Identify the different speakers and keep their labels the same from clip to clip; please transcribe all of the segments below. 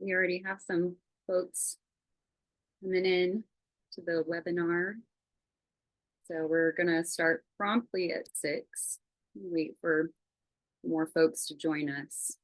Speaker 1: We already have some folks coming in to the webinar. So we're gonna start promptly at 6. Wait for more folks to join us.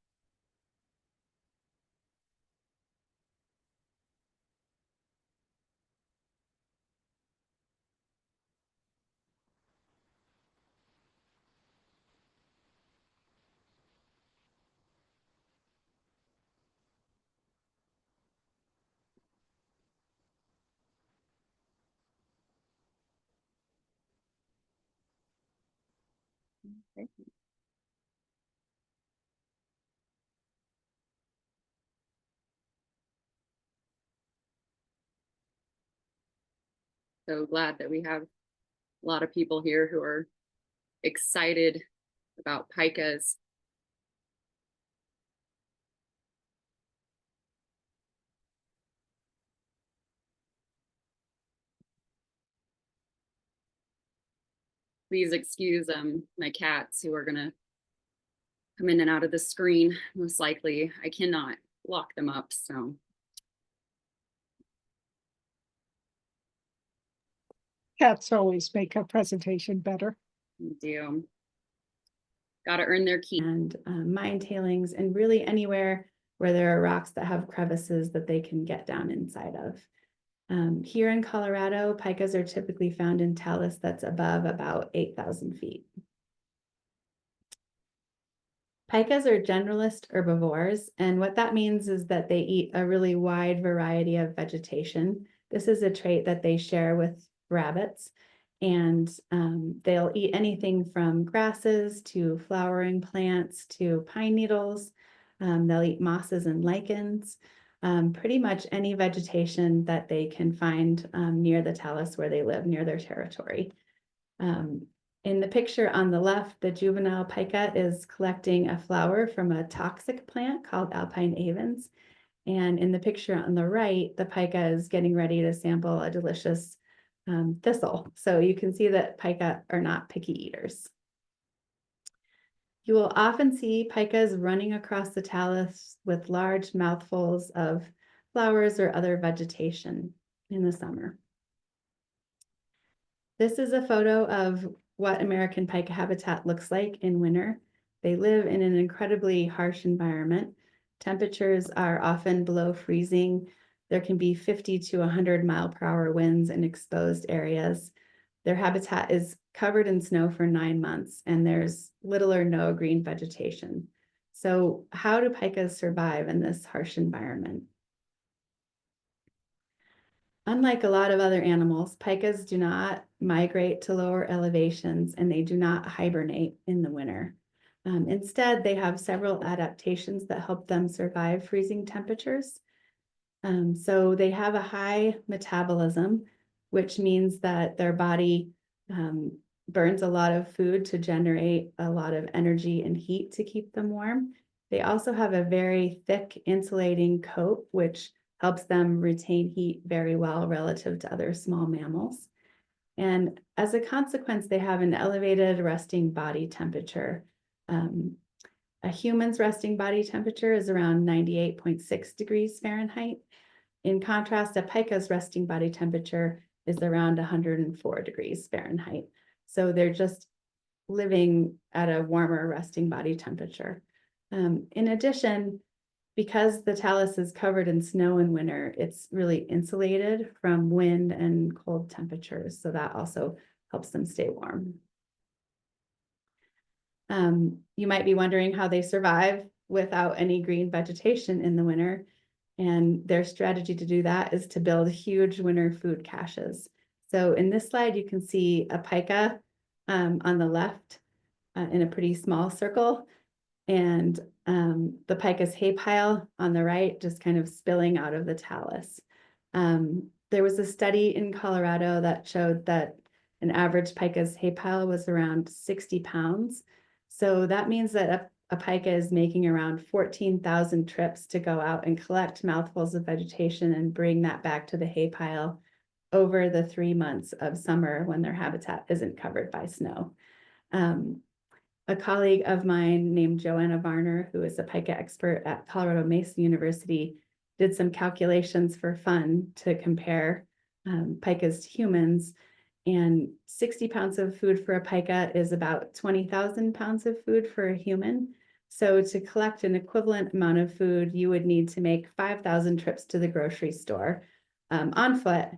Speaker 1: Okay. So glad that we have a lot of people here who are excited about pikas. Please excuse my cats who are gonna come in and out of the screen. Most likely, I cannot lock them up, so.
Speaker 2: Cats always make a presentation better.
Speaker 1: Do. Got to earn their keep.
Speaker 3: And mine tailings, and really anywhere where there are rocks that have crevices that they can get down inside of. Here in Colorado, pikas are typically found in talus that's above about 8,000 feet. Pikas are generalist herbivores, and what that means is that they eat a really wide variety of vegetation. This is a trait that they share with rabbits, and they'll eat anything from grasses to flowering plants to pine needles. They'll eat mosses and lichens, pretty much any vegetation that they can find near the talus where they live, near their territory. In the picture on the left, the juvenile pika is collecting a flower from a toxic plant called alpine avens. And in the picture on the right, the pika is getting ready to sample a delicious thistle. So you can see that pika are not picky eaters. You will often see pikas running across the talus with large mouthfuls of flowers or other vegetation in the summer. This is a photo of what American pika habitat looks like in winter. They live in an incredibly harsh environment. Temperatures are often below freezing. There can be 50 to 100 mile-per-hour winds in exposed areas. Their habitat is covered in snow for 9 months, and there's little or no green vegetation. So how do pikas survive in this harsh environment? Unlike a lot of other animals, pikas do not migrate to lower elevations, and they do not hibernate in the winter. Instead, they have several adaptations that help them survive freezing temperatures. So they have a high metabolism, which means that their body burns a lot of food to generate a lot of energy and heat to keep them warm. They also have a very thick insulating coat, which helps them retain heat very well relative to other small mammals. And as a consequence, they have an elevated resting body temperature. A human's resting body temperature is around 98.6 degrees Fahrenheit. In contrast, a pika's resting body temperature is around 104 degrees Fahrenheit. So they're just living at a warmer resting body temperature. In addition, because the talus is covered in snow in winter, it's really insulated from wind and cold temperatures. So that also helps them stay warm. You might be wondering how they survive without any green vegetation in the winter. And their strategy to do that is to build huge winter food caches. So in this slide, you can see a pika on the left in a pretty small circle, and the pika's hay pile on the right, just kind of spilling out of the talus. There was a study in Colorado that showed that an average pika's hay pile was around 60 pounds. So that means that a pika is making around 14,000 trips to go out and collect mouthfuls of vegetation and bring that back to the hay pile over the 3 months of summer when their habitat isn't covered by snow. a colleague of mine named Joanna Varner, who is a pika expert at Colorado Mesa University, did some calculations for fun to compare pikas to humans. And 60 pounds of food for a pika is about 20,000 pounds of food for a human. So to collect an equivalent amount of food, you would need to make 5,000 trips to the grocery store on foot.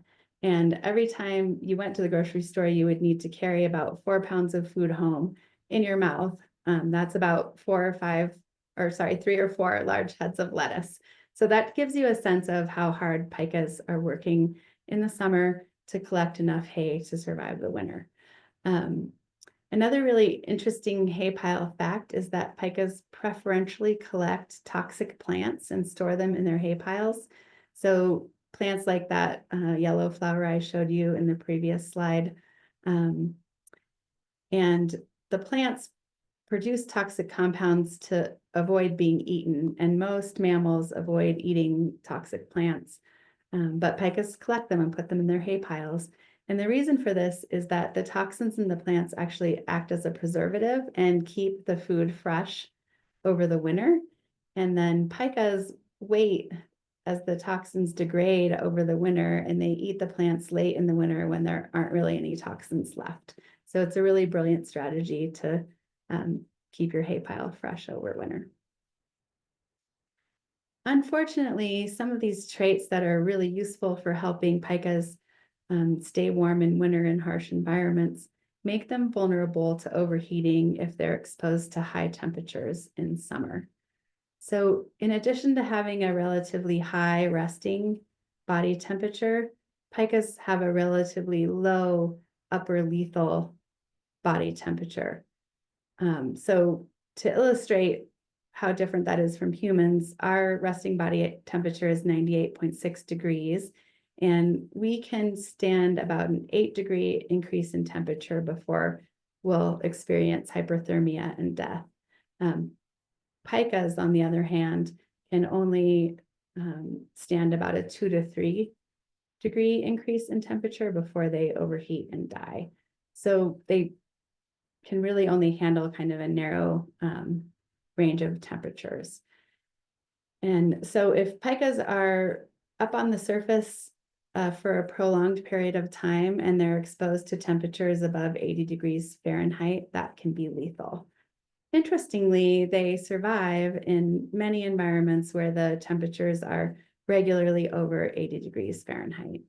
Speaker 3: And every time you went to the grocery store, you would need to carry about 4 pounds of food home in your mouth. That's about 3 or 4 large heads of lettuce. So that gives you a sense of how hard pikas are working in the summer to collect enough hay to survive the winter. Another really interesting hay pile fact is that pikas preferentially collect toxic plants and store them in their hay piles. So plants like that yellow flower I showed you in the previous slide. And the plants produce toxic compounds to avoid being eaten, and most mammals avoid eating toxic plants. But pikas collect them and put them in their hay piles. And the reason for this is that the toxins in the plants actually act as a preservative and keep the food fresh over the winter. And then pikas wait as the toxins degrade over the winter, and they eat the plants late in the winter when there aren't really any toxins left. So it's a really brilliant strategy to keep your hay pile fresh over winter. Unfortunately, some of these traits that are really useful for helping pikas stay warm in winter in harsh environments make them vulnerable to overheating if they're exposed to high temperatures in summer. So in addition to having a relatively high resting body temperature, pikas have a relatively low upper lethal body temperature. So to illustrate how different that is from humans, our resting body temperature is 98.6 degrees, and we can stand about an 8-degree increase in temperature before we'll experience hyperthermia and death. Pikas, on the other hand, can only stand about a 2 to 3 degree increase in temperature before they overheat and die. So they can really only handle kind of a narrow range of temperatures. And so if pikas are up on the surface for a prolonged period of time and they're exposed to temperatures above 80 degrees Fahrenheit, that can be lethal. Interestingly, they survive in many environments where the temperatures are regularly over 80 degrees Fahrenheit.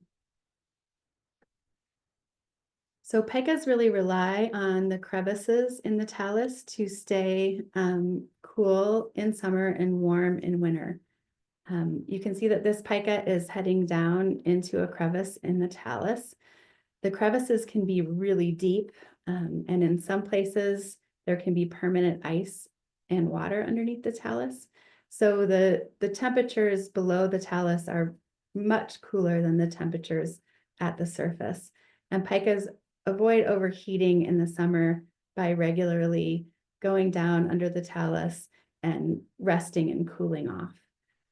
Speaker 3: So pikas really rely on the crevices in the talus to stay cool in summer and warm in winter. You can see that this pika is heading down into a crevice in the talus. The crevices can be really deep, and in some places there can be permanent ice and water underneath the talus. So the temperatures below the talus are much cooler than the temperatures at the surface. And pikas avoid overheating in the summer by regularly going down under the talus and resting and cooling off.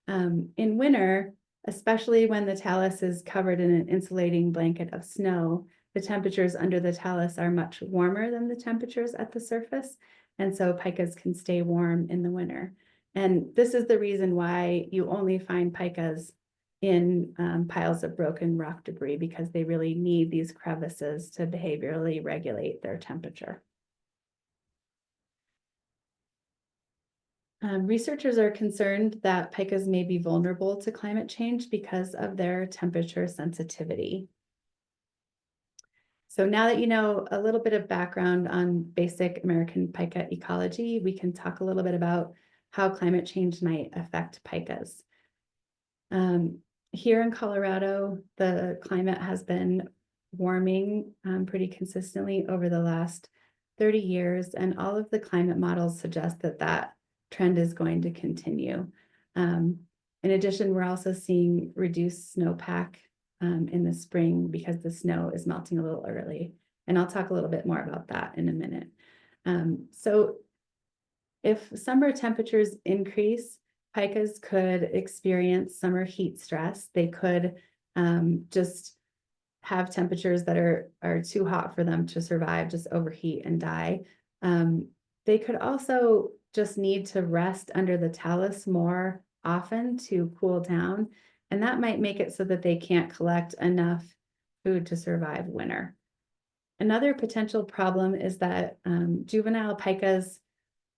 Speaker 3: In winter, especially when the talus is covered in an insulating blanket of snow, the temperatures under the talus are much warmer than the temperatures at the surface. And so pikas can stay warm in the winter. And this is the reason why you only find pikas in piles of broken rock debris, because they really need these crevices to behaviorally regulate their temperature. Researchers are concerned that pikas may be vulnerable to climate change because of their temperature sensitivity. So now that you know a little bit of background on basic American pika ecology, we can talk a little bit about how climate change might affect pikas. Here in Colorado, the climate has been warming pretty consistently over the last 30 years, and all of the climate models suggest that that trend is going to continue. In addition, we're also seeing reduced snowpack in the spring because the snow is melting a little early. And I'll talk a little bit more about that in a minute. So if summer temperatures increase, pikas could experience summer heat stress. They could just have temperatures that are too hot for them to survive, just overheat and die. They could also just need to rest under the talus more often to cool down, and that might make it so that they can't collect enough food to survive winter. Another potential problem is that juvenile pikas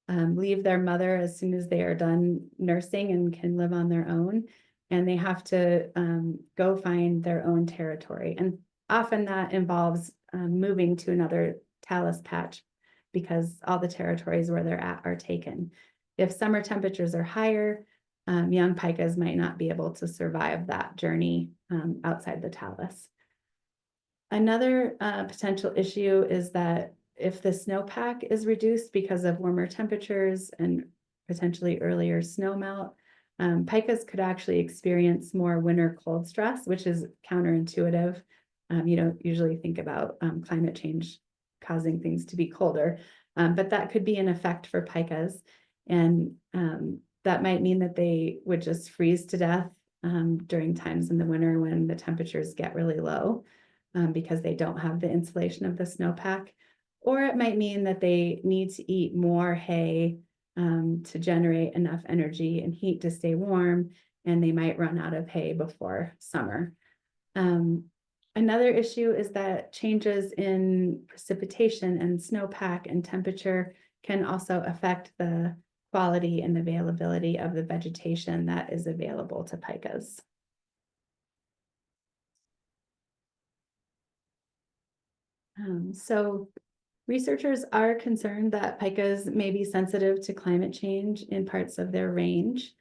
Speaker 3: leave their mother as soon as they are done nursing and can live on their own, and they have to go find their own territory. And often that involves moving to another talus patch because all the territories where they're at are taken. If summer temperatures are higher, young pikas might not be able to survive that journey outside the talus. Another potential issue is that if the snowpack is reduced because of warmer temperatures and potentially earlier snow melt, pikas could actually experience more winter cold stress, which is counterintuitive. You don't usually think about climate change causing things to be colder, but that could be an effect for pikas. And that might mean that they would just freeze to death during times in the winter when the temperatures get really low. Because they don't have the insulation of the snowpack, or it might mean that they need to eat more hay to generate enough energy and heat to stay warm, and they might run out of hay before summer. Another issue is that changes in precipitation and snowpack and temperature can also affect the quality and availability of the vegetation that is available to pikas. So researchers are concerned that pikas may be sensitive to climate change in parts of their range.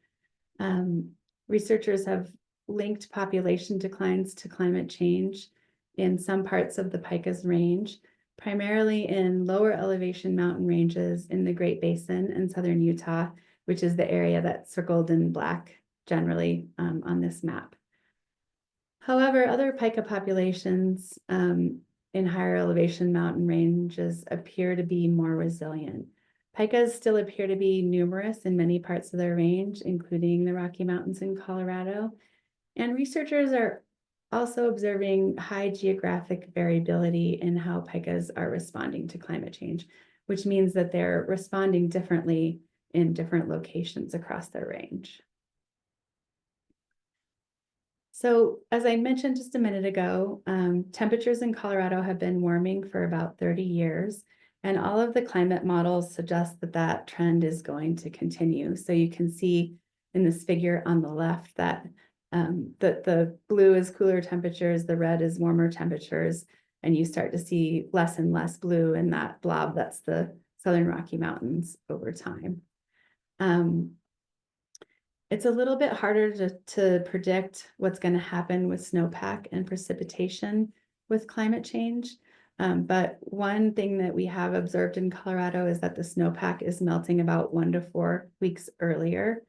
Speaker 3: Researchers have linked population declines to climate change in some parts of the pikas range, primarily in lower elevation mountain ranges in the Great Basin and southern Utah, which is the area that's circled in black generally on this map. However, other pika populations in higher elevation mountain ranges appear to be more resilient. Pikas still appear to be numerous in many parts of their range, including the Rocky Mountains in Colorado. And researchers are also observing high geographic variability in how pikas are responding to climate change, which means that they're responding differently in different locations across their range. So as I mentioned just a minute ago, temperatures in Colorado have been warming for about 30 years, and all of the climate models suggest that that trend is going to continue. So you can see in this figure on the left that the blue is cooler temperatures, the red is warmer temperatures, and you start to see less and less blue in that blob that's the Southern Rocky Mountains over time. It's a little bit harder to predict what's going to happen with snowpack and precipitation with climate change. But one thing that we have observed in Colorado is that the snowpack is melting about 1 to 4 weeks earlier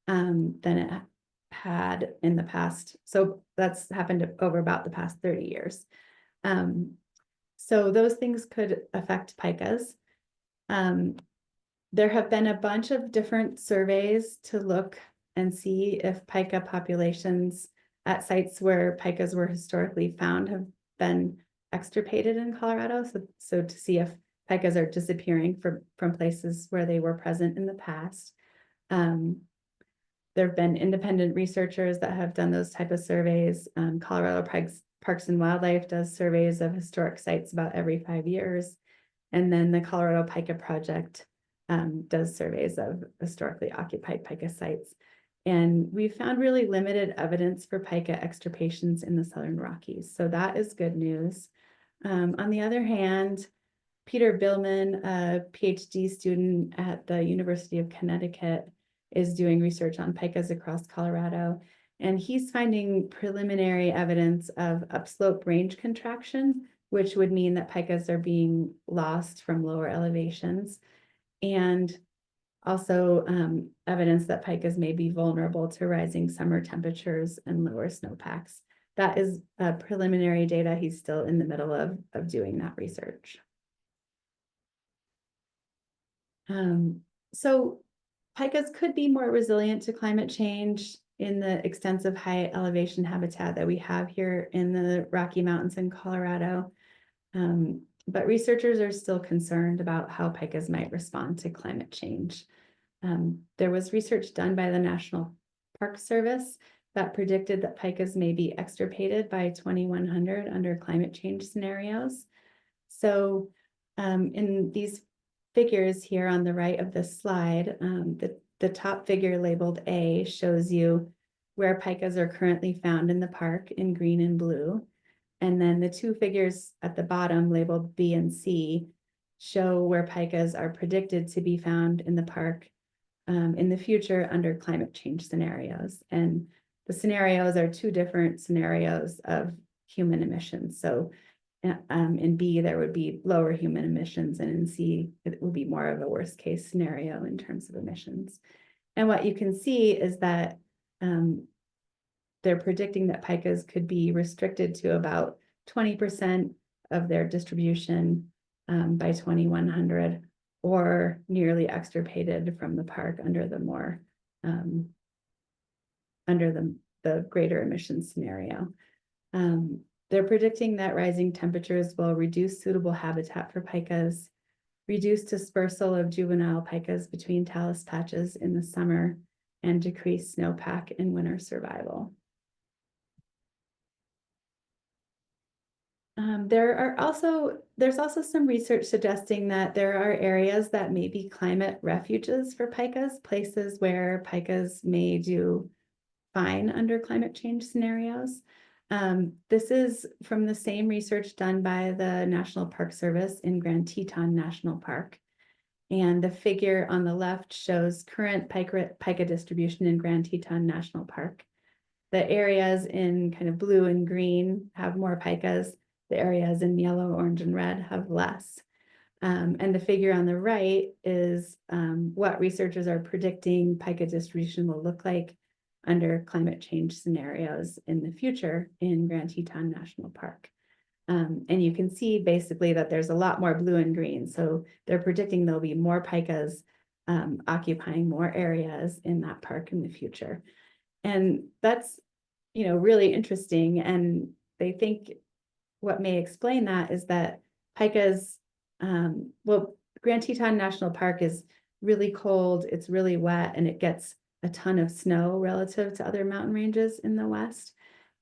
Speaker 3: than it had in the past. So that's happened over about the past 30 years. So those things could affect pikas. There have been a bunch of different surveys to look and see if pika populations at sites where pikas were historically found have been extirpated in Colorado. So to see if pikas are disappearing from places where they were present in the past. There have been independent researchers that have done those type of surveys. Colorado Parks and Wildlife does surveys of historic sites about every 5 years. And then the Colorado PikaProject does surveys of historically occupied pika sites. And we found really limited evidence for pika extirpations in the Southern Rockies. So that is good news. On the other hand, Peter Billman, a PhD student at the University of Connecticut, is doing research on pikas across Colorado. And he's finding preliminary evidence of upslope range contraction, which would mean that pikas are being lost from lower elevations. And also evidence that pikas may be vulnerable to rising summer temperatures and lower snowpacks. That is preliminary data. He's still in the middle of doing that research. So pikas could be more resilient to climate change in the extensive high elevation habitat that we have here in the Rocky Mountains in Colorado. But researchers are still concerned about how pikas might respond to climate change. There was research done by the National Park Service that predicted that pikas may be extirpated by 2100 under climate change scenarios. So in these figures here on the right of this slide, the top figure labeled A shows you where pikas are currently found in the park in green and blue. And then the two figures at the bottom labeled B and C show where pikas are predicted to be found in the park in the future under climate change scenarios. And the scenarios are two different scenarios of human emissions. So in B, there would be lower human emissions, and in C, it would be more of a worst case scenario in terms of emissions. And what you can see is that they're predicting that pikas could be restricted to about 20% of their distribution by 2100, or nearly extirpated from the park under the more under the greater emissions scenario. They're predicting that rising temperatures will reduce suitable habitat for pikas, reduce dispersal of juvenile pikas between talus patches in the summer, and decrease snowpack in winter survival. There's also some research suggesting that there are areas that may be climate refuges for pikas, places where pikas may do fine under climate change scenarios. This is from the same research done by the National Park Service in Grand Teton National Park. And the figure on the left shows current pika distribution in Grand Teton National Park. The areas in kind of blue and green have more pikas. The areas in yellow, orange, and red have less. And the figure on the right is what researchers are predicting pika distribution will look like under climate change scenarios in the future in Grand Teton National Park. And you can see basically that there's a lot more blue and green. So they're predicting there'll be more pikas occupying more areas in that park in the future. And that's, really interesting. And they think what may explain that is that pikas, Grand Teton National Park is really cold, it's really wet, and it gets a ton of snow relative to other mountain ranges in the West.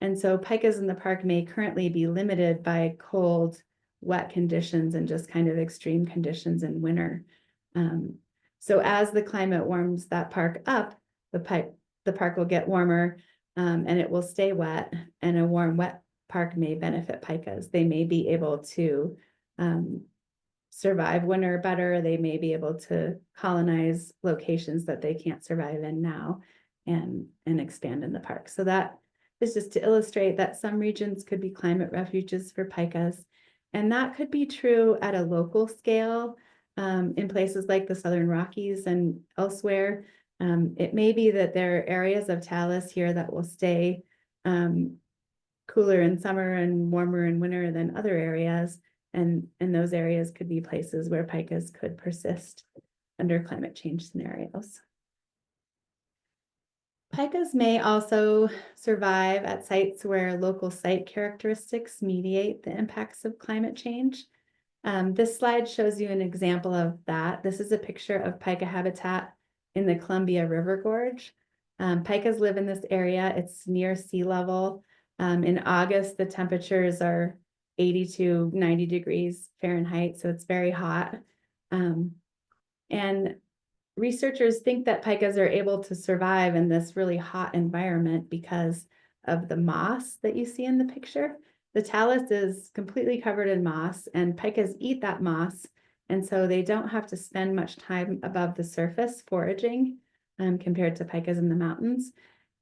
Speaker 3: And so pikas in the park may currently be limited by cold, wet conditions and just kind of extreme conditions in winter. So as the climate warms that park up, the park will get warmer and it will stay wet, and a warm, wet park may benefit pikas. They may be able to survive winter better. They may be able to colonize locations that they can't survive in now and expand in the park. So that is just to illustrate that some regions could be climate refuges for pikas. And that could be true at a local scale in places like the Southern Rockies and elsewhere. It may be that there are areas of talus here that will stay cooler in summer and warmer in winter than other areas. And those areas could be places where pikas could persist under climate change scenarios. Pikas may also survive at sites where local site characteristics mediate the impacts of climate change. This slide shows you an example of that. This is a picture of pika habitat in the Columbia River Gorge. Pikas live in this area. It's near sea level. In August, the temperatures are 80 to 90 degrees Fahrenheit, so it's very hot. And researchers think that pikas are able to survive in this really hot environment because of the moss that you see in the picture. The talus is completely covered in moss, and pikas eat that moss, and so they don't have to spend much time above the surface foraging compared to pikas in the mountains.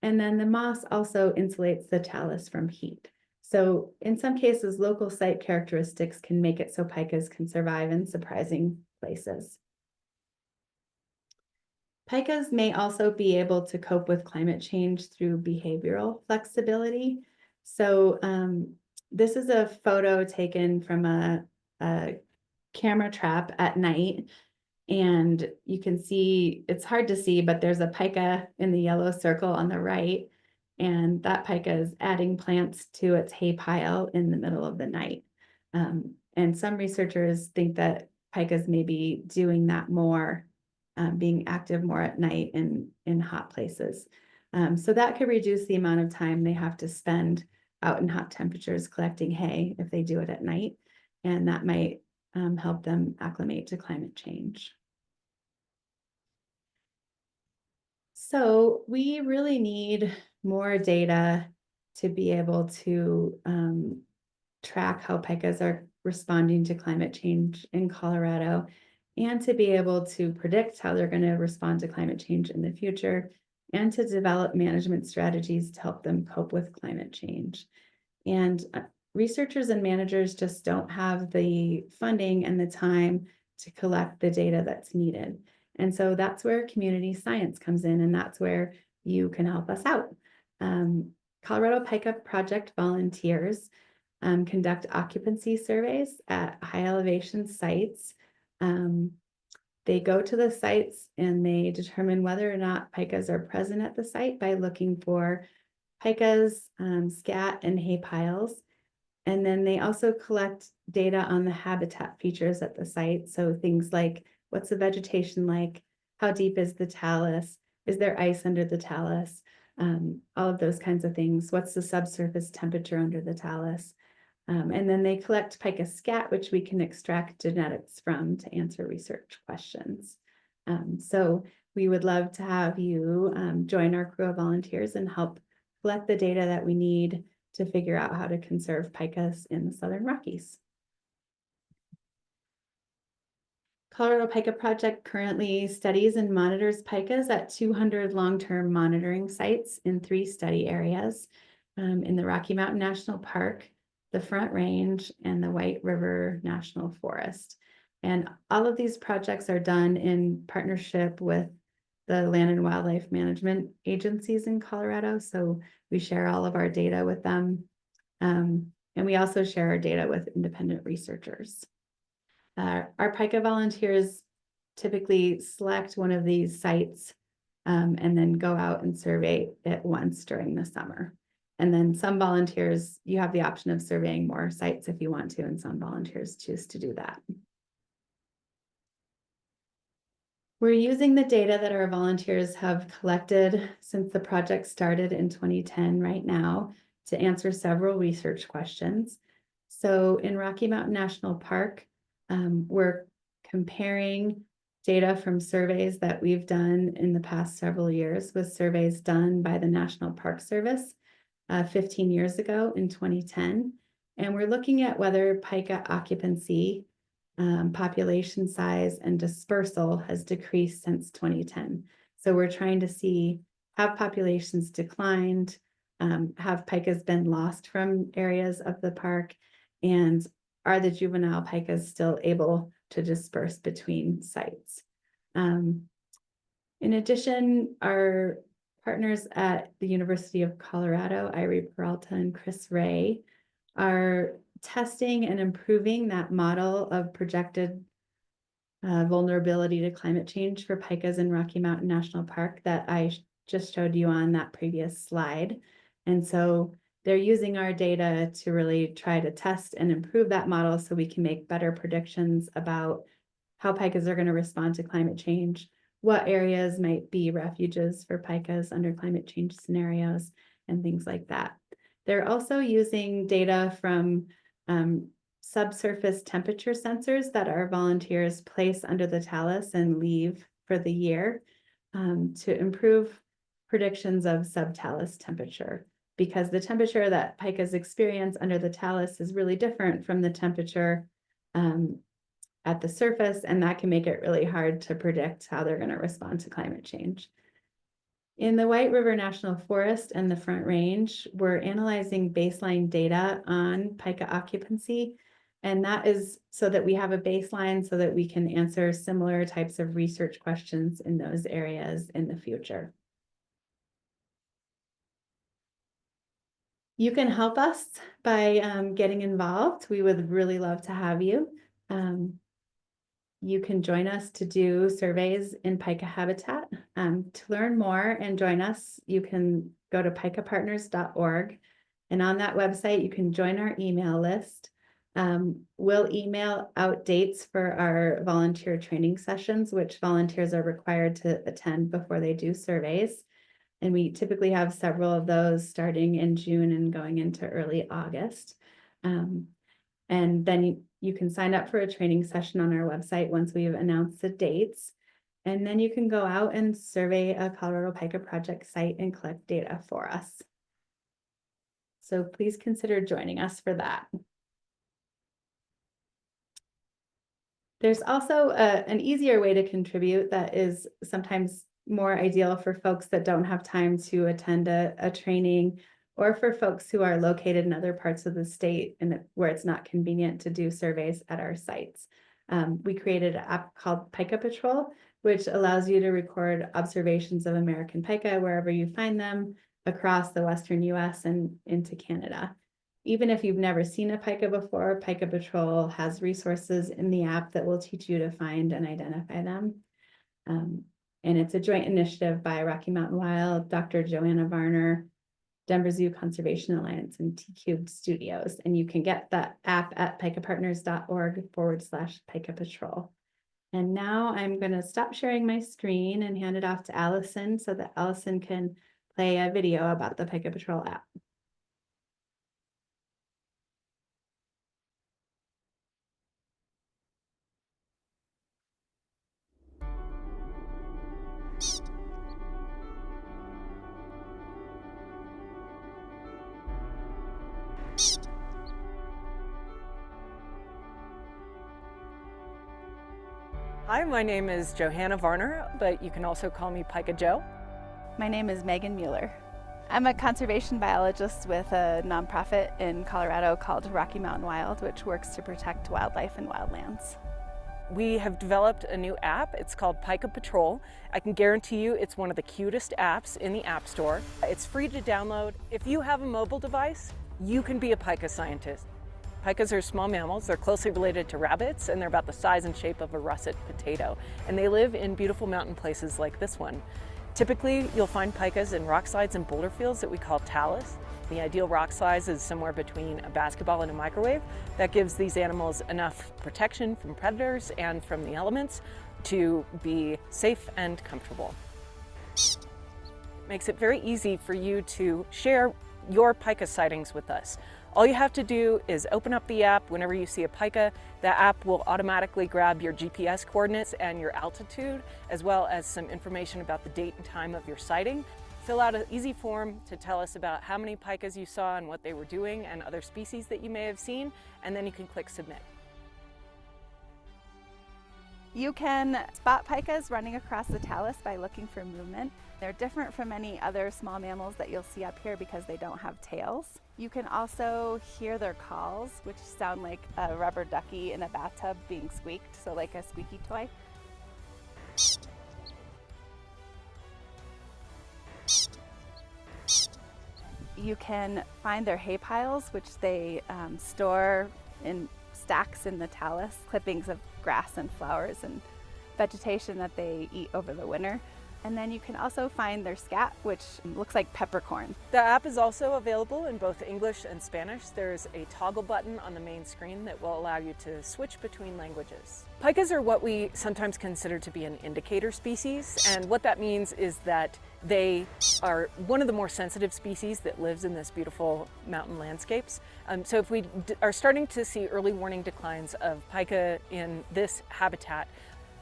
Speaker 3: And then the moss also insulates the talus from heat. So in some cases, local site characteristics can make it so pikas can survive in surprising places. Pikas may also be able to cope with climate change through behavioral flexibility. So this is a photo taken from a camera trap at night. And you can see, it's hard to see, but there's a pika in the yellow circle on the right. And that pika is adding plants to its hay pile in the middle of the night. And some researchers think that pikas may be doing that more, being active more at night in hot places. So that could reduce the amount of time they have to spend out in hot temperatures collecting hay if they do it at night. And that might help them acclimate to climate change. So we really need more data to be able to track how pikas are responding to climate change in Colorado, and to be able to predict how they're going to respond to climate change in the future, and to develop management strategies to help them cope with climate change. And researchers and managers just don't have the funding and the time to collect the data that's needed. And so that's where community science comes in, and that's where you can help us out. Colorado PikaProject volunteers conduct occupancy surveys at high elevation sites. They go to the sites and they determine whether or not pikas are present at the site by looking for pikas, scat, and hay piles. And then they also collect data on the habitat features at the site. So things like, what's the vegetation like? How deep is the talus? Is there ice under the talus? All of those kinds of things. What's the subsurface temperature under the talus? And then they collect pika scat, which we can extract genetics from to answer research questions. So we would love to have you join our crew of volunteers and help collect the data that we need to figure out how to conserve pikas in the Southern Rockies. Colorado PikaProject currently studies and monitors pikas at 200 long-term monitoring sites in 3 study areas in the Rocky Mountain National Park, the Front Range, and the White River National Forest. And all of these projects are done in partnership with the land and wildlife management agencies in Colorado. So we share all of our data with them. And we also share our data with independent researchers. Our pika volunteers typically select one of these sites and then go out and survey it once during the summer. And then some volunteers, you have the option of surveying more sites if you want to, and some volunteers choose to do that. We're using the data that our volunteers have collected since the project started in 2010 right now to answer several research questions. So in Rocky Mountain National Park, we're comparing data from surveys that we've done in the past several years with surveys done by the National Park Service 15 years ago in 2010. And we're looking at whether pika occupancy, population size, and dispersal has decreased since 2010. So we're trying to see, have populations declined, have pikas been lost from areas of the park, and are the juvenile pikas still able to disperse between sites? In addition, our partners at the University of Colorado, Irie Peralta and Chris Ray, are testing and improving that model of projected vulnerability to climate change for pikas in Rocky Mountain National Park that I just showed you on that previous slide. And so they're using our data to really try to test and improve that model so we can make better predictions about how pikas are going to respond to climate change, what areas might be refuges for pikas under climate change scenarios, and things like that. They're also using data from subsurface temperature sensors that our volunteers place under the talus and leave for the year to improve predictions of subtalus temperature, because the temperature that pikas experience under the talus is really different from the temperature at the surface, and that can make it really hard to predict how they're going to respond to climate change. In the White River National Forest and the Front Range, we're analyzing baseline data on pika occupancy, and that is so that we have a baseline so that we can answer similar types of research questions in those areas in the future. You can help us by getting involved. We would really love to have you. You can join us to do surveys in pika habitat. To learn more and join us, you can go to pikapartners.org. And on that website, you can join our email list. We'll email out dates for our volunteer training sessions, which volunteers are required to attend before they do surveys. And we typically have several of those starting in June and going into early August. And then you can sign up for a training session on our website once we've announced the dates. And then you can go out and survey a Colorado PikaProject site and collect data for us. So please consider joining us for that. There's also an easier way to contribute that is sometimes more ideal for folks that don't have time to attend a training, or for folks who are located in other parts of the state and where it's not convenient to do surveys at our sites. We created an app called Pika Patrol, which allows you to record observations of American pika wherever you find them across the Western US and into Canada. Even if you've never seen a pika before, Pika Patrol has resources in the app that will teach you to find and identify them. And it's a joint initiative by Rocky Mountain Wild, Dr. Joanna Varner, Denver Zoo Conservation Alliance, and T-Cubed Studios. And you can get that app at pikapartners.org/Pika Patrol. And now I'm going to stop sharing my screen and hand it off to Alison so that Alison can play a video about the Pika Patrol app.
Speaker 4: Hi, my name is Johanna Varner, but you can also call me Pika Joe.
Speaker 5: My name is Megan Mueller. I'm a conservation biologist with a nonprofit in Colorado called Rocky Mountain Wild, which works to protect wildlife and wildlands.
Speaker 4: We have developed a new app. It's called Pika Patrol. I can guarantee you it's one of the cutest apps in the App Store. It's free to download. If you have a mobile device, you can be a pika scientist. Pikas are small mammals. They're closely related to rabbits, and they're about the size and shape of a russet potato. And they live in beautiful mountain places like this one. Typically, you'll find pikas in rock slides and boulder fields that we call talus. The ideal rock size is somewhere between a basketball and a microwave. That gives these animals enough protection from predators and from the elements to be safe and comfortable. It makes it very easy for you to share your pika sightings with us. All you have to do is open up the app. Whenever you see a pika, the app will automatically grab your GPS coordinates and your altitude, as well as some information about the date and time of your sighting. Fill out an easy form to tell us about how many pikas you saw and what they were doing and other species that you may have seen, and then you can click submit.
Speaker 5: You can spot pikas running across the talus by looking for movement. They're different from any other small mammals that you'll see up here because they don't have tails. You can also hear their calls, which sound like a rubber ducky in a bathtub being squeaked, so like a squeaky toy. You can find their hay piles, which they store in stacks in the talus, clippings of grass and flowers and vegetation that they eat over the winter. And then you can also find their scat, which looks like peppercorn.
Speaker 4: The app is also available in both English and Spanish. There's a toggle button on the main screen that will allow you to switch between languages. Pikas are what we sometimes consider to be an indicator species, and what that means is that they are one of the more sensitive species that lives in this beautiful mountain landscapes. So if we are starting to see early warning declines of pika in this habitat,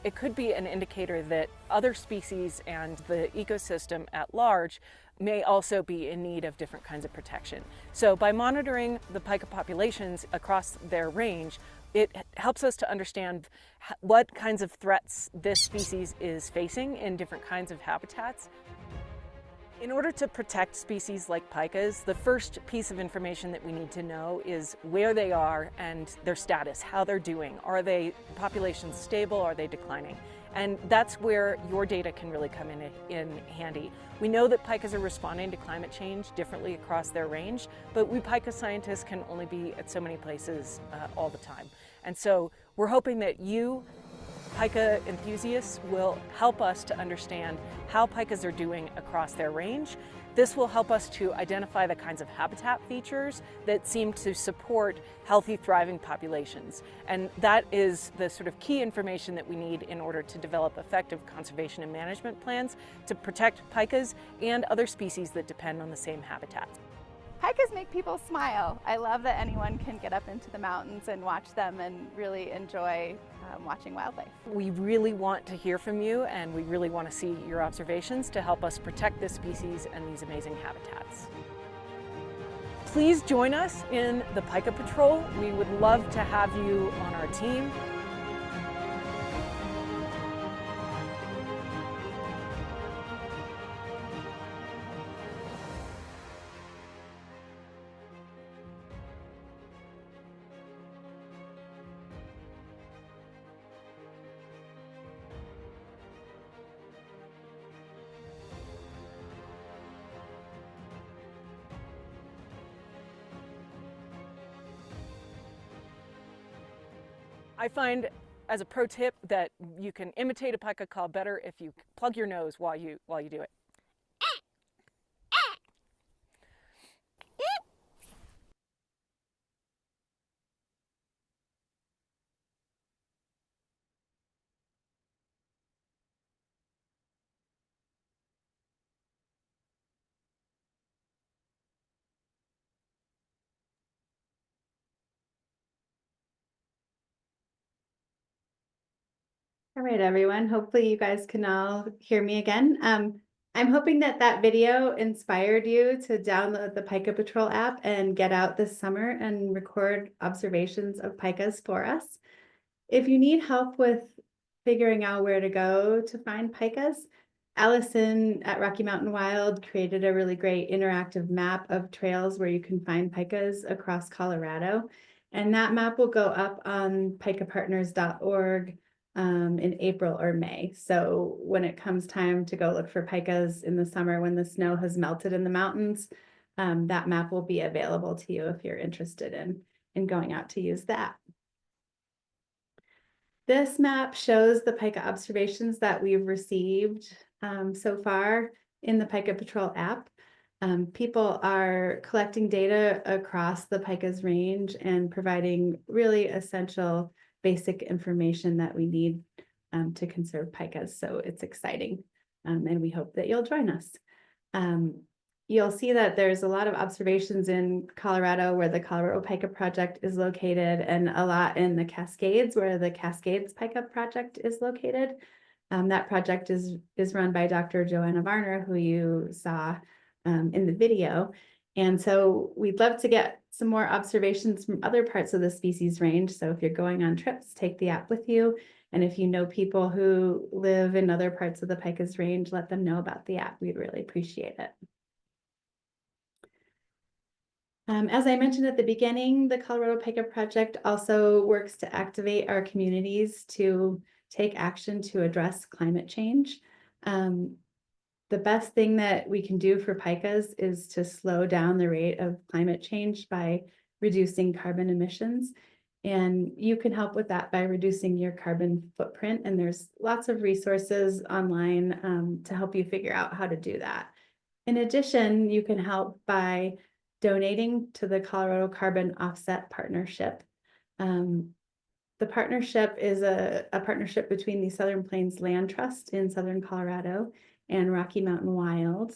Speaker 4: it could be an indicator that other species and the ecosystem at large may also be in need of different kinds of protection. So by monitoring the pika populations across their range, it helps us to understand what kinds of threats this species is facing in different kinds of habitats. In order to protect species like pikas, the first piece of information that we need to know is where they are and their status, how they're doing. Are they populations stable? Are they declining? And that's where your data can really come in handy. We know that pikas are responding to climate change differently across their range, but we pika scientists can only be at so many places all the time. And so we're hoping that you Pika enthusiasts will help us to understand how pikas are doing across their range. This will help us to identify the kinds of habitat features that seem to support healthy, thriving populations. And that is the sort of key information that we need in order to develop effective conservation and management plans to protect pikas and other species that depend on the same habitat.
Speaker 5: Pikas make people smile. I love that anyone can get up into the mountains and watch them and really enjoy watching wildlife.
Speaker 4: We really want to hear from you, and we really want to see your observations to help us protect this species and these amazing habitats. Please join us in the Pika Patrol. We would love to have you on our team. I find, as a pro tip, that you can imitate a pika call better if you plug your nose while you do it.
Speaker 3: All right, everyone. Hopefully you guys can all hear me again. I'm hoping that that video inspired you to download the Pika Patrol app and get out this summer and record observations of pikas for us. If you need help with figuring out where to go to find pikas, Alison at Rocky Mountain Wild created a really great interactive map of trails where you can find pikas across Colorado. And that map will go up on pikapartners.org in April or May. So when it comes time to go look for pikas in the summer, when the snow has melted in the mountains, that map will be available to you if you're interested in going out to use that. This map shows the pika observations that we've received so far in the Pika Patrol app. People are collecting data across the pikas range and providing really essential basic information that we need to conserve pikas. So it's exciting, and we hope that you'll join us. You'll see that there's a lot of observations in Colorado where the Colorado Pika Project is located, and a lot in the Cascades where the Cascades Pika Project is located. That project is run by Dr. Joanna Varner, who you saw in the video. And so we'd love to get some more observations from other parts of the species range. So if you're going on trips, take the app with you. And if you know people who live in other parts of the pikas range, let them know about the app. We'd really appreciate it. As I mentioned at the beginning, the Colorado Pika Project also works to activate our communities to take action to address climate change. The best thing that we can do for pikas is to slow down the rate of climate change by reducing carbon emissions. And you can help with that by reducing your carbon footprint. And there's lots of resources online to help you figure out how to do that. In addition, you can help by donating to the Colorado Carbon Offset Partnership. The partnership is a partnership between the Southern Plains Land Trust in Southern Colorado and Rocky Mountain Wild.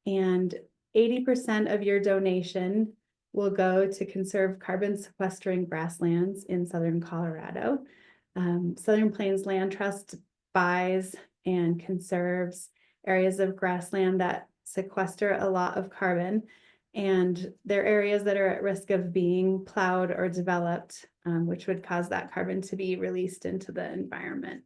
Speaker 3: And 80% of your donation will go to conserve carbon sequestering grasslands in Southern Colorado. Southern Plains Land Trust buys and conserves areas of grassland that sequester a lot of carbon, and they're areas that are at risk of being plowed or developed, which would cause that carbon to be released into the environment.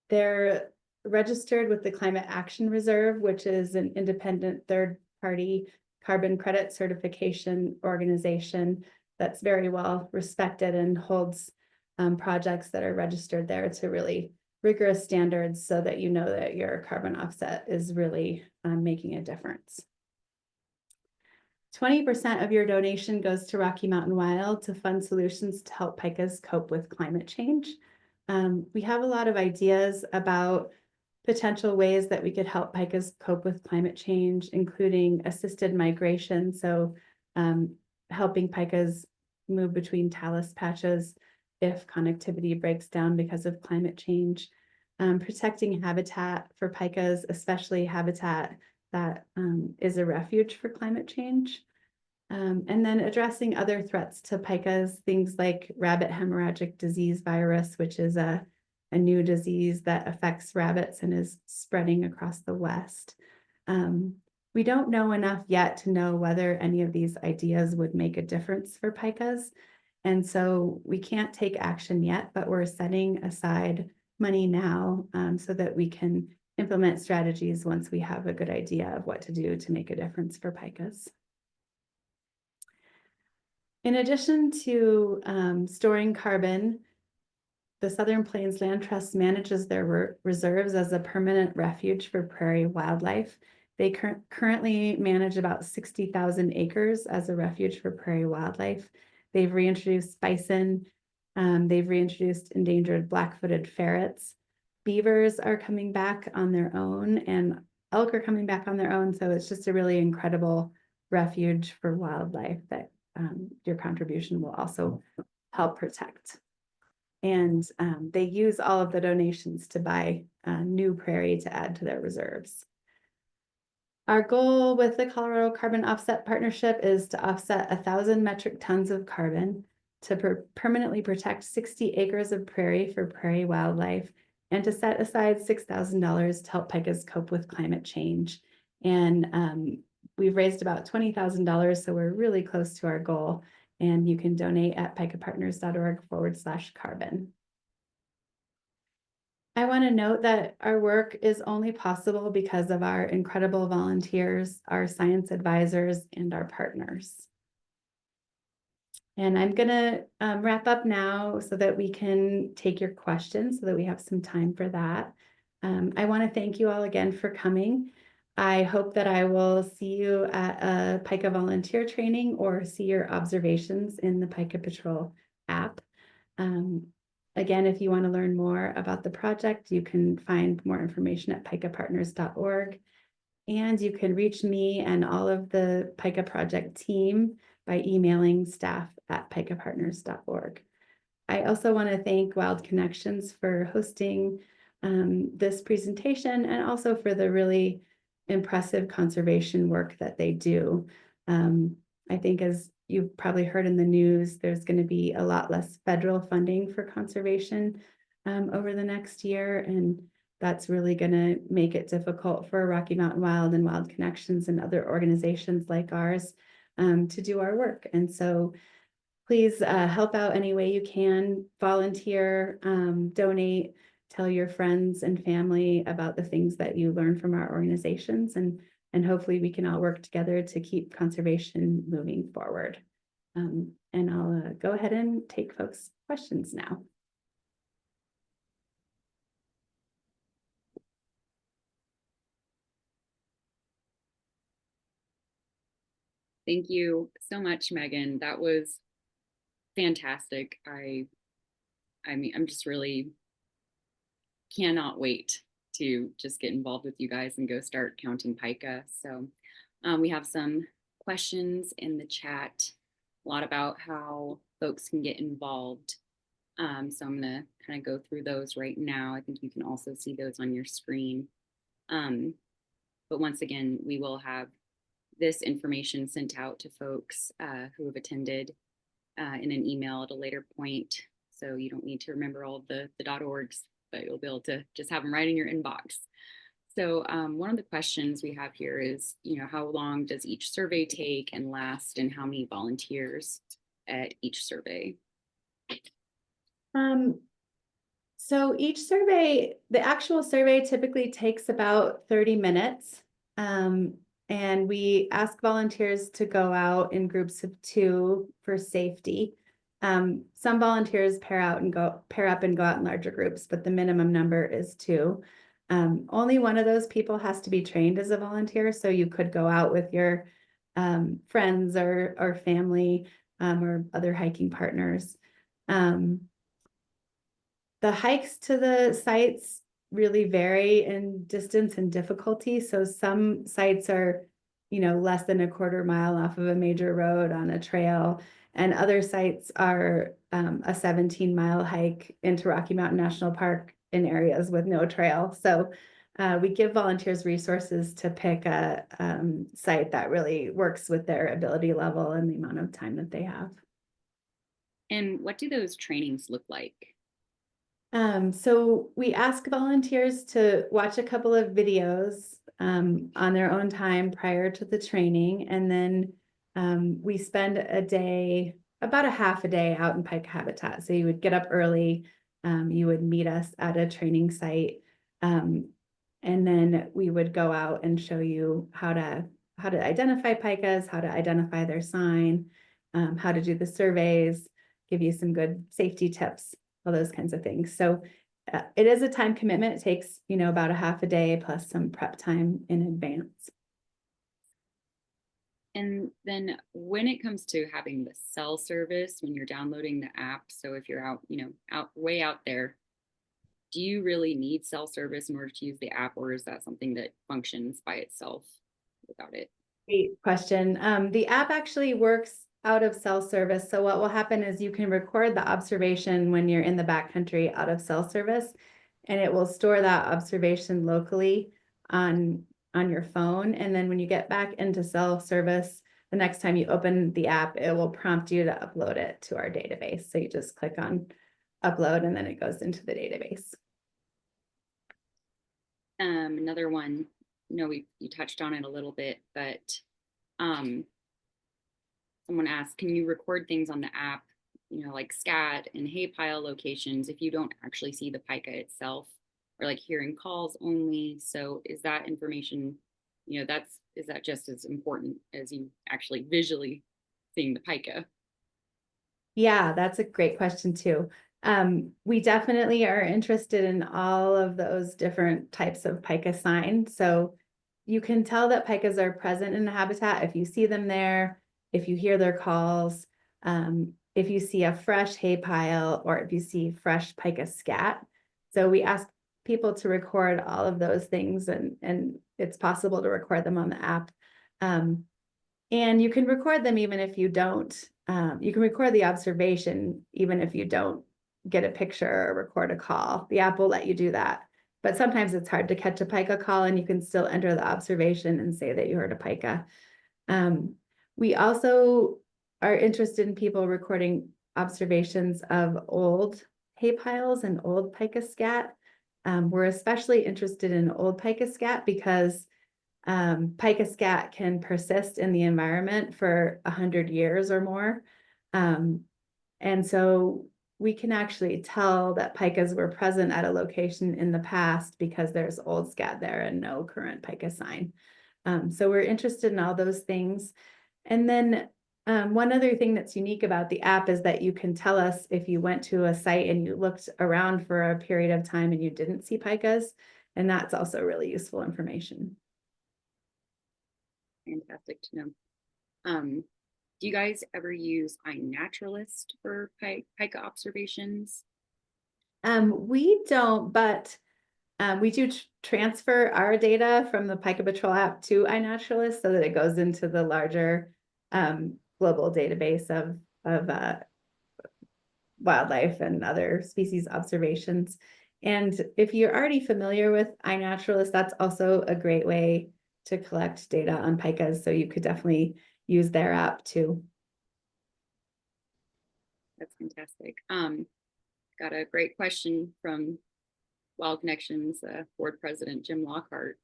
Speaker 3: They're registered with the Climate Action Reserve, which is an independent third-party carbon credit certification organization that's very well respected and holds projects that are registered there to really rigorous standards so that you know that your carbon offset is really making a difference. 20% of your donation goes to Rocky Mountain Wild to fund solutions to help pikas cope with climate change. We have a lot of ideas about potential ways that we could help pikas cope with climate change, including assisted migration. So helping pikas move between talus patches if connectivity breaks down because of climate change. Protecting habitat for pikas, especially habitat that is a refuge for climate change. And then addressing other threats to pikas, things like rabbit hemorrhagic disease virus, which is a new disease that affects rabbits and is spreading across the West. We don't know enough yet to know whether any of these ideas would make a difference for pikas. And so we can't take action yet, but we're setting aside money now so that we can implement strategies once we have a good idea of what to do to make a difference for pikas. In addition to storing carbon, the Southern Plains Land Trust manages their reserves as a permanent refuge for prairie wildlife. They currently manage about 60,000 acres as a refuge for prairie wildlife. They've reintroduced bison. They've reintroduced endangered black-footed ferrets. Beavers are coming back on their own, and elk are coming back on their own. So it's just a really incredible refuge for wildlife that your contribution will also help protect. And they use all of the donations to buy new prairie to add to their reserves. Our goal with the Colorado Carbon Offset Partnership is to offset 1,000 metric tons of carbon to permanently protect 60 acres of prairie for prairie wildlife and to set aside $6,000 to help pikas cope with climate change. And we've raised about $20,000, so we're really close to our goal. And you can donate at pikapartners.org/carbon. I want to note that our work is only possible because of our incredible volunteers, our science advisors, and our partners. And I'm going to wrap up now so that we can take your questions, so that we have some time for that. I want to thank you all again for coming. I hope that I will see you at a Pika volunteer training or see your observations in the Pika Patrol app. Again, if you want to learn more about the project, you can find more information at pikapartners.org. And you can reach me and all of the PikaProject team by emailing staff@pikapartners.org. I also want to thank Wild Connections for hosting this presentation and also for the really impressive conservation work that they do. I think, as you've probably heard in the news, there's going to be a lot less federal funding for conservation over the next year, and that's really going to make it difficult for Rocky Mountain Wild and Wild Connections and other organizations like ours to do our work. And so please help out any way you can, volunteer, donate, tell your friends and family about the things that you learn from our organizations, and hopefully we can all work together to keep conservation moving forward. And I'll go ahead and take folks' questions now.
Speaker 1: Thank you so much, Megan. That was fantastic. I mean, I'm just really cannot wait to just get involved with you guys and go start counting pika. So we have some questions in the chat, a lot about how folks can get involved. So I'm gonna kind of go through those right now. I think you can also see those on your screen. But once again, we will have this information sent out to folks who have attended in an email at a later point. So you don't need to remember all of the .orgs, but you'll be able to just have them right in your inbox. So one of the questions we have here is, how long does each survey take and last, and how many volunteers at each survey?
Speaker 3: So each survey, the actual survey typically takes about 30 minutes. And we ask volunteers to go out in groups of 2 for safety. Some volunteers pair up and go out in larger groups, but the minimum number is 2. Only one of those people has to be trained as a volunteer. So you could go out with your friends or family or other hiking partners. The hikes to the sites really vary in distance and difficulty. So some sites are, less than a quarter mile off of a major road on a trail, and other sites are a 17-mile hike into Rocky Mountain National Park in areas with no trail. So we give volunteers resources to pick a site that really works with their ability level and the amount of time that they have.
Speaker 1: And what do those trainings look like?
Speaker 3: So we ask volunteers to watch a couple of videos on their own time prior to the training, and then we spend a day, about a half a day out in pike habitat. So you would get up early, you would meet us at a training site, and then we would go out and show you how to identify pikas, how to identify their sign, how to do the surveys, give you some good safety tips, all those kinds of things. So it is a time commitment. It takes, about a half a day plus some prep time in advance.
Speaker 1: And then when it comes to having the cell service, when you're downloading the app, so if you're out, way out there, do you really need cell service in order to use the app, or is that something that functions by itself without it?
Speaker 3: Great question. The app actually works out of cell service. So what will happen is you can record the observation when you're in the backcountry out of cell service, and it will store that observation locally on your phone. And then when you get back into cell service, the next time you open the app, it will prompt you to upload it to our database. So you just click on upload and then it goes into the database.
Speaker 1: Another one, you touched on it a little bit, but someone asked, can you record things on the app, like scat and hay pile locations if you don't actually see the pika itself, or like hearing calls only? So is that information, is that just as important as you actually visually seeing the pika?
Speaker 3: Yeah, that's a great question too. We definitely are interested in all of those different types of pika sign. So you can tell that pikas are present in the habitat if you see them there, if you hear their calls, if you see a fresh hay pile, or if you see fresh pika scat. So we ask people to record all of those things, and it's possible to record them on the app. And you can record them even if you don't, you can record the observation even if you don't get a picture or record a call. The app will let you do that. But sometimes it's hard to catch a pika call, and you can still enter the observation and say that you heard a pika. We also are interested in people recording observations of old hay piles and old pika scat. We're especially interested in old pika scat because pika scat can persist in the environment for 100 years or more. And so we can actually tell that pikas were present at a location in the past because there's old scat there and no current pika sign. So we're interested in all those things. And then one other thing that's unique about the app is that you can tell us if you went to a site and you looked around for a period of time and you didn't see pikas, and that's also really useful information.
Speaker 1: Fantastic to know. Do you guys ever use iNaturalist for pika observations?
Speaker 3: We don't, but we do transfer our data from the Pika Patrol app to iNaturalist so that it goes into the larger global database of wildlife and other species observations. And if you're already familiar with iNaturalist, that's also a great way to collect data on pikas. So you could definitely use their app too.
Speaker 1: That's fantastic. Got a great question from Wild Connections board president Jim Lockhart.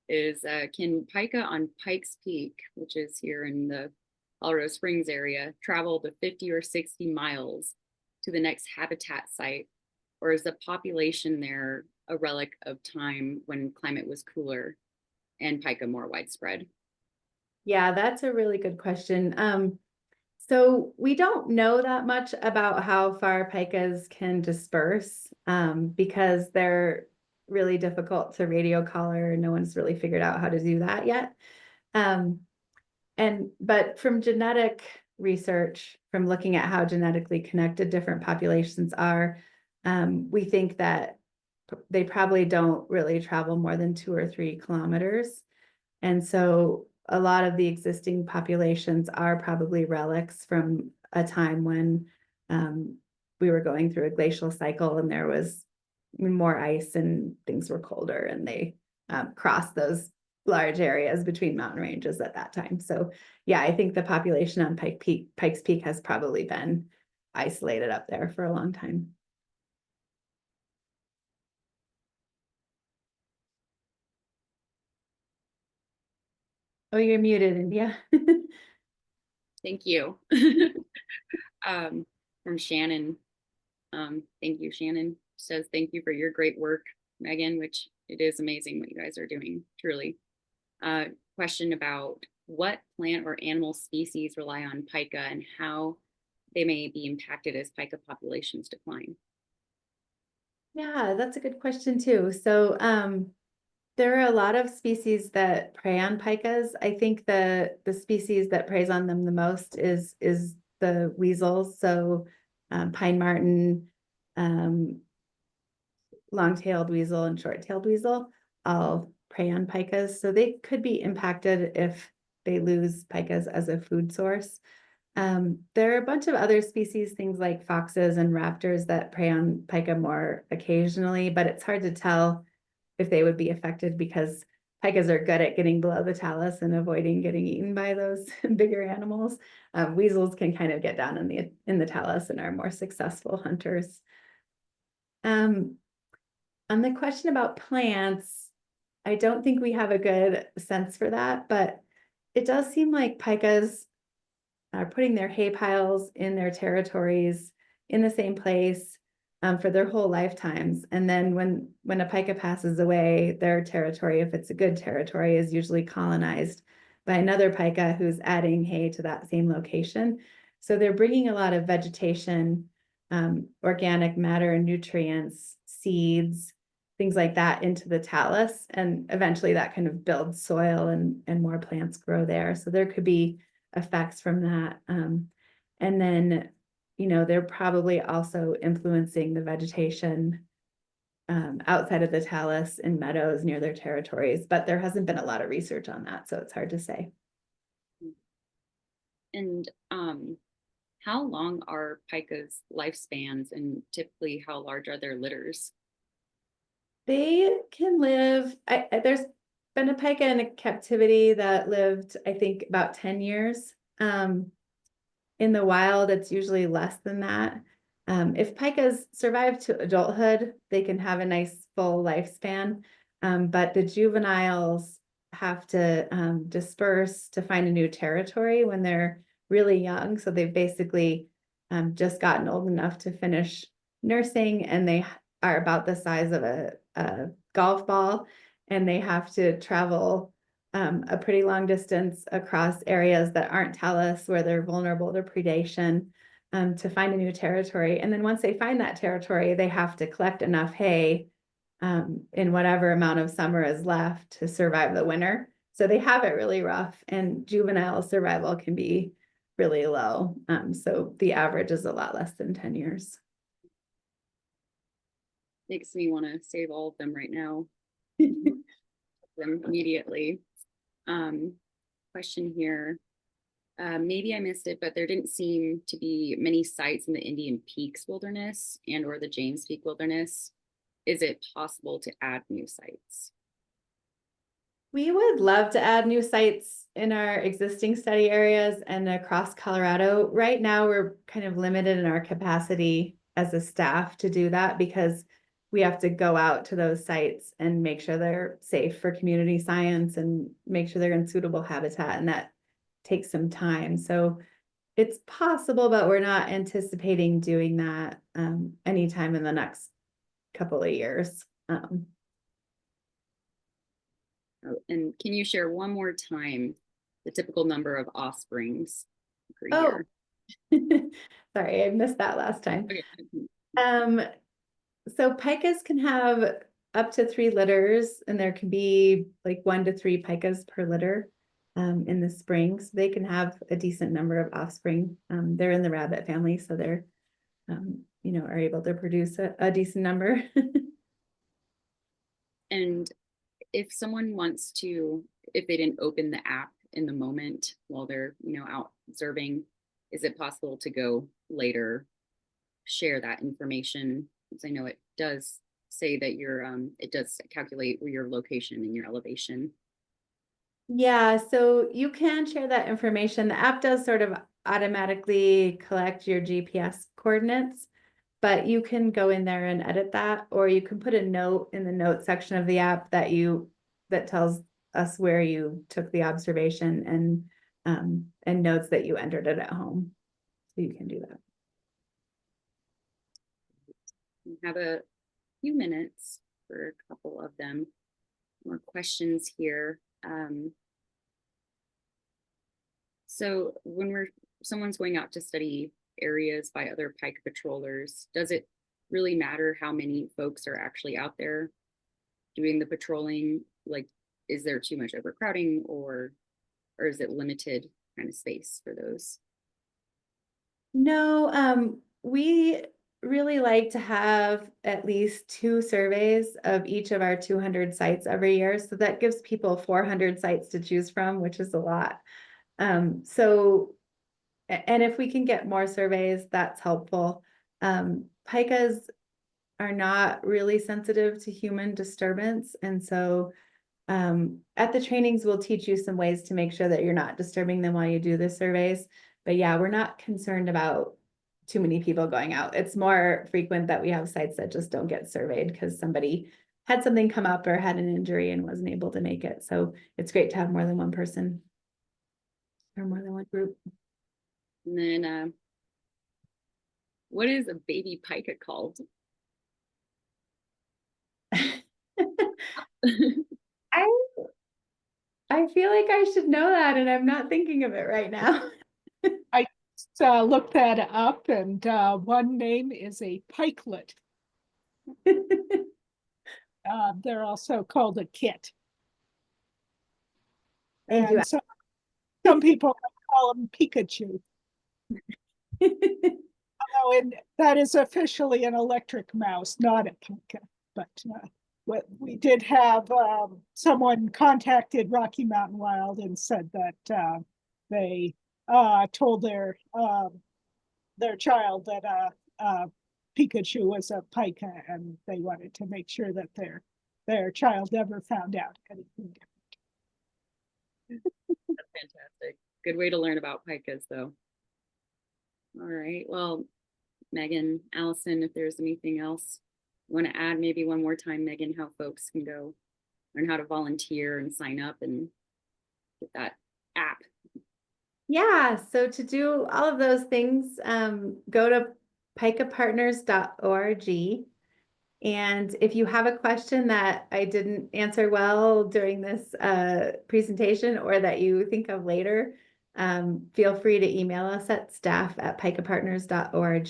Speaker 1: Is can pika on Pikes Peak, which is here in the Colorado Springs area, travel the 50 or 60 miles to the next habitat site, or is the population there a relic of time when climate was cooler and pika more widespread?
Speaker 3: Yeah, that's a really good question. So we don't know that much about how far pikas can disperse because they're really difficult to radio collar. No one's really figured out how to do that yet. But from genetic research, from looking at how genetically connected different populations are, we think that they probably don't really travel more than 2 or 3 kilometers. And so a lot of the existing populations are probably relics from a time when we were going through a glacial cycle and there was more ice and things were colder, and they crossed those large areas between mountain ranges at that time. So yeah, I think the population on Pikes Peak has probably been isolated up there for a long time. Oh, you're muted, India.
Speaker 1: Thank you. From Shannon. Thank you, Shannon. Says thank you for your great work, Megan, which it is amazing what you guys are doing, truly. Question about what plant or animal species rely on pika and how they may be impacted as pika populations decline.
Speaker 3: Yeah, that's a good question too. So there are a lot of species that prey on pikas. I think the species that preys on them the most is the weasels. So pine marten, long-tailed weasel, and short-tailed weasel all prey on pikas. So they could be impacted if they lose pikas as a food source. There are a bunch of other species, things like foxes and raptors, that prey on pika more occasionally, but it's hard to tell if they would be affected because pikas are good at getting below the talus and avoiding getting eaten by those bigger animals. Weasels can kind of get down in the talus and are more successful hunters. On the question about plants, I don't think we have a good sense for that, but it does seem like pikas are putting their hay piles in their territories in the same place for their whole lifetimes. And then when a pika passes away, their territory, if it's a good territory, is usually colonized by another pika who's adding hay to that same location. So they're bringing a lot of vegetation, organic matter, nutrients, seeds, things like that into the talus. And eventually that kind of builds soil and more plants grow there. So there could be effects from that. And then, they're probably also influencing the vegetation outside of the talus in meadows near their territories, but there hasn't been a lot of research on that, so it's hard to say.
Speaker 1: And how long are pikas' lifespans, and typically how large are their litters?
Speaker 3: They can live, there's been a pika in captivity that lived, I think, about 10 years. In the wild, it's usually less than that. If pikas survive to adulthood, they can have a nice full lifespan, but the juveniles have to disperse to find a new territory when they're really young. So they've basically just gotten old enough to finish nursing, and they are about the size of a golf ball, and they have to travel a pretty long distance across areas that aren't talus, where they're vulnerable to predation, to find a new territory. And then once they find that territory, they have to collect enough hay in whatever amount of summer is left to survive the winter. So they have it really rough, and juvenile survival can be really low. So the average is a lot less than 10 years.
Speaker 1: Makes me want to save all of them right now. Them immediately. Question here. Maybe I missed it, but there didn't seem to be many sites in the Indian Peaks Wilderness and or the James Peak Wilderness. Is it possible to add new sites?
Speaker 3: We would love to add new sites in our existing study areas and across Colorado. Right now, we're kind of limited in our capacity as a staff to do that because we have to go out to those sites and make sure they're safe for community science and make sure they're in suitable habitat, and that takes some time. So it's possible, but we're not anticipating doing that anytime in the next couple of years.
Speaker 1: And can you share one more time the typical number of offsprings per year?
Speaker 3: Sorry, I missed that last time.
Speaker 1: Okay.
Speaker 3: So pikas can have up to 3 litters, and there can be like 1 to 3 pikas per litter. in the spring, so they can have a decent number of offspring. They're in the rabbit family, so they're, you know, are able to produce a decent number.
Speaker 1: And if someone wants to, if they didn't open the app in the moment while they're, you know, out observing, is it possible to go later, share that information? Because I know it does say that it does calculate your location and your elevation.
Speaker 3: Yeah, so you can share that information. The app does sort of automatically collect your GPS coordinates, but you can go in there and edit that, or you can put a note in the note section of the app that tells us where you took the observation and notes that you entered it at home. So you can do that.
Speaker 1: We have a few minutes for a couple of them. More questions here. So when someone's going out to study areas by other pike patrollers, does it really matter how many folks are actually out there doing the patrolling? Like, is there too much overcrowding, or is it limited kind of space for those?
Speaker 3: No, we really like to have at least 2 surveys of each of our 200 sites every year. So that gives people 400 sites to choose from, which is a lot. And if we can get more surveys, that's helpful. Pikas are not really sensitive to human disturbance. And so at the trainings, we'll teach you some ways to make sure that you're not disturbing them while you do the surveys. But yeah, we're not concerned about too many people going out. It's more frequent that we have sites that just don't get surveyed because somebody had something come up or had an injury and wasn't able to make it. So it's great to have more than one person or more than one group.
Speaker 1: And then what is a baby pika called?
Speaker 3: I feel like I should know that, and I'm not thinking of it right now.
Speaker 2: I looked that up, and one name is a pikelet. They're also called a kit. And some people call them Pikachu. And that is officially an electric mouse, not a pika. But we did have someone contacted Rocky Mountain Wild and said that they told their child that Pikachu was a pika, and they wanted to make sure that their child never found out anything different.
Speaker 1: That's fantastic. Good way to learn about pikas, though. All right. Well, Megan, Allison, if there's anything else you want to add, maybe one more time, Megan, how folks can go learn how to volunteer and sign up and get that app.
Speaker 3: Yeah, so to do all of those things, go to PikaPartners.org. And if you have a question that I didn't answer well during this presentation or that you think of later, feel free to email us at staff@PikaPartners.org.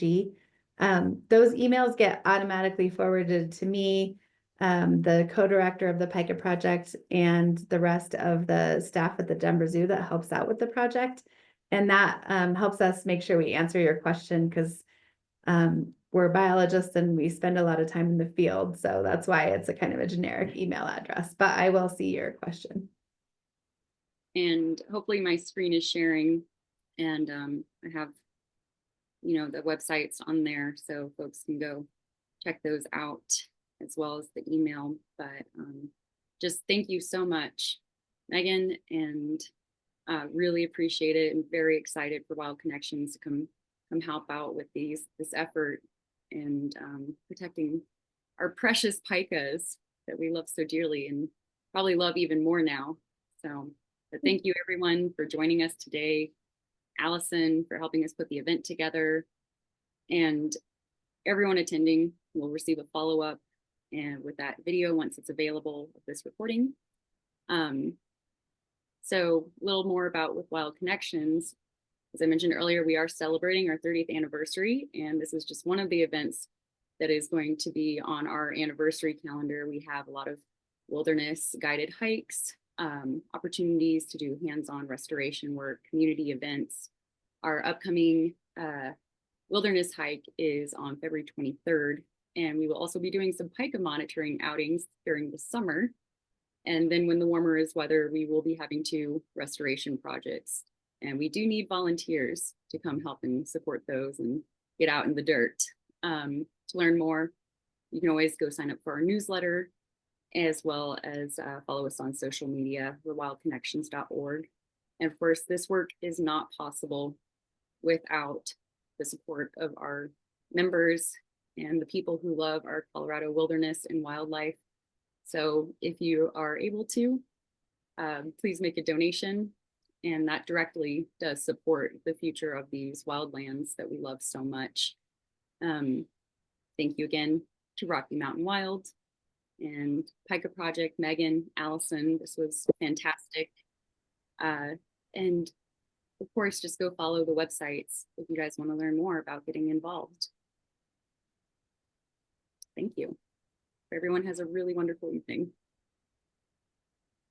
Speaker 3: Those emails get automatically forwarded to me, the co-director of the Pika project, and the rest of the staff at the Denver Zoo that helps out with the project. And that helps us make sure we answer your question, because we're biologists and we spend a lot of time in the field. So that's why it's a kind of a generic email address, but I will see your question.
Speaker 1: And hopefully my screen is sharing, and I have, you know, the websites on there so folks can go check those out, as well as the email. But just thank you so much, Megan, and really appreciate it, and very excited for Wild Connections to come help out with this effort and protecting our precious pikas that we love so dearly and probably love even more now. So, but thank you everyone for joining us today. Allison for helping us put the event together, and everyone attending will receive a follow-up and with that video once it's available of this recording. So a little more about with Wild Connections. As I mentioned earlier, we are celebrating our 30th anniversary, and this is just one of the events that is going to be on our anniversary calendar. We have a lot of wilderness guided hikes, opportunities to do hands-on restoration work, community events. Our upcoming wilderness hike is on February 23rd, and we will also be doing some pika monitoring outings during the summer. And then when the warmer is weather, we will be having 2 restoration projects. And we do need volunteers to come help and support those and get out in the dirt. To learn more, you can always go sign up for our newsletter, as well as follow us on social media, wildconnections.org. And of course, this work is not possible without the support of our members and the people who love our Colorado wilderness and wildlife. So if you are able to, please make a donation, and that directly does support the future of these wildlands that we love so much. Thank you again to Rocky Mountain Wild and PikaProject, Megan, Alison. This was fantastic. And of course, just go follow the websites if you guys want to learn more about getting involved. Thank you. Everyone has a really wonderful evening.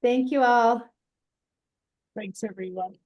Speaker 3: Thank you all.
Speaker 2: Thanks, everyone.